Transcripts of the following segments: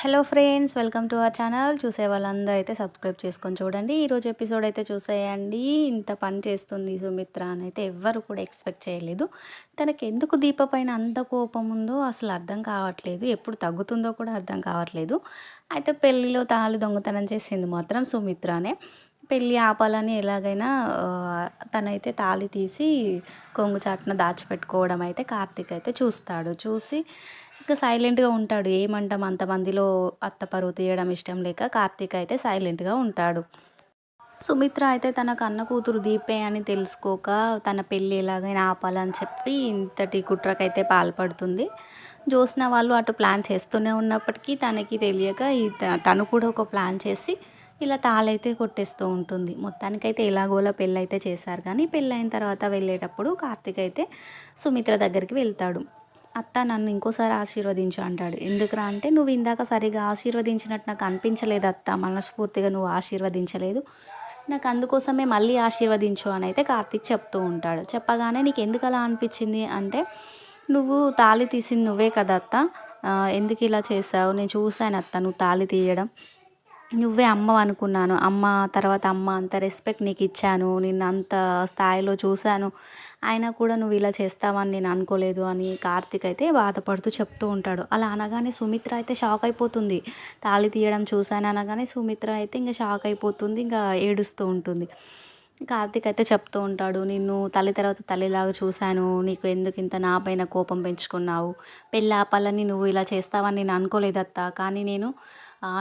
Hello friends, welcome to our channel. చూసే వాళ్ళందరూ అయితే సబ్స్క్రైబ్ చేసుకొని చూడండి. ఈరోజు ఎపిసోడ్ అయితే చూసేయండి. ఇంత పని చేస్తుంది సుమిత్ర అని అయితే ఎవ్వరు కూడా ఎక్స్పెక్ట్ చేయలేదు. తనకి ఎందుకు దీప పైన అంత కోపం ఉందో అసలు అర్థం కావట్లేదు. ఎప్పుడు తగ్గుతుందో కూడా అర్థం కావట్లేదు. అయితే పెళ్ళిలో తాళి దొంగతనం చేసింది మాత్రం సుమిత్రనే. పెళ్ళి ఆపాలని ఎలాగైనా తనైతే తాళి తీసి కొంగు చాటున దాచిపెట్టుకోవడం అయితే కార్తీక్ అయితే చూస్తాడు. చూసి ఇక సైలెంట్గా ఉంటాడు. ఏమంటాం, అంతమందిలో అత్త పరువు తీయడం ఇష్టం లేక కార్తీక్ అయితే సైలెంట్గా ఉంటాడు. సుమిత్ర అయితే తన కన్న కూతురు దీపే అని తెలుసుకోక తన పెళ్ళి ఎలాగైనా ఆపాలని చెప్పి ఇంతటి కుట్రకైతే పాల్పడుతుంది. జ్యోత్స్న వాళ్ళు అటు ప్లాన్ చేస్తూనే ఉన్నప్పటికీ తనకి తెలియక తను కూడా ఒక ప్లాన్ చేసి ఇలా తాళైతే కొట్టేస్తూ ఉంటుంది. మొత్తానికైతే ఎలాగోలా పెళ్ళైతే చేశారు. కానీ పెళ్ళైన తర్వాత వెళ్ళేటప్పుడు కార్తీక్ అయితే సుమిత్ర దగ్గరికి వెళ్తాడు. అత్త, నన్ను ఇంకోసారి ఆశీర్వదించు అంటాడు. ఎందుకురా అంటే, నువ్వు ఇందాక సరిగా ఆశీర్వదించినట్టు నాకు అనిపించలేదు అత్త, మనస్ఫూర్తిగా నువ్వు ఆశీర్వదించలేదు, నాకు అందుకోసమే మళ్ళీ ఆశీర్వదించు అని అయితే కార్తీక్ చెప్తూ ఉంటాడు. చెప్పగానే నీకు ఎందుకు అలా అనిపించింది అంటే, నువ్వు తాళి తీసింది నువ్వే కదా అత్త, ఎందుకు ఇలా చేసావు, నేను చూశాను అత్త నువ్వు తాళి తీయడం, నువ్వే అమ్మ అనుకున్నాను, అమ్మ తర్వాత అమ్మ అంత రెస్పెక్ట్ నీకు ఇచ్చాను, నిన్ను అంత స్థాయిలో చూశాను, అయినా కూడా నువ్వు ఇలా చేస్తావని నేను అనుకోలేదు అని కార్తీక్ అయితే బాధపడుతూ చెప్తూ ఉంటాడు. అలా అనగానే సుమిత్ర అయితే షాక్ అయిపోతుంది. తాళి తీయడం చూశాను అనగానే సుమిత్ర అయితే ఇంకా షాక్ అయిపోతుంది, ఇంకా ఏడుస్తూ ఉంటుంది. కార్తీక్ అయితే చెప్తూ ఉంటాడు, నిన్ను తల్లి తర్వాత తల్లిలాగా చూశాను, నీకు ఎందుకు ఇంత నా పైన కోపం పెంచుకున్నావు, పెళ్ళి ఆపాలని నువ్వు ఇలా చేస్తావని నేను అనుకోలేదత్తా, కానీ నేను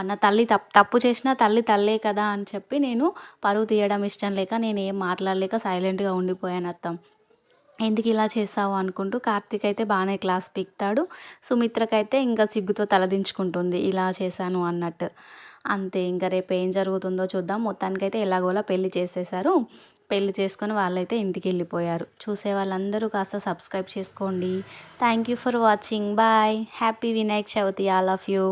నా తల్లి తప్పు చేసినా తల్లి తల్లే కదా అని చెప్పి నేను పరువు తీయడం ఇష్టం లేక నేను ఏం మాట్లాడలేక సైలెంట్గా ఉండిపోయాను అత్త, ఎందుకు ఇలా చేస్తావు అనుకుంటూ కార్తీక్ అయితే బాగానే క్లాస్ పీకుతాడు. సుమిత్రకైతే ఇంకా సిగ్గుతో తలదించుకుంటుంది ఇలా చేశాను అన్నట్టు. అంతే, ఇంకా రేపు ఏం జరుగుతుందో చూద్దాం. మొత్తానికైతే ఎలాగోలా పెళ్లి చేసేసారు. పెళ్లి చేసుకొని వాళ్ళైతే ఇంటికి వెళ్ళిపోయారు. చూసే వాళ్ళందరూ కాస్త సబ్స్క్రైబ్ చేసుకోండి. Thank you for watching. Bye. Happy Vinayaka Chavithi all of you.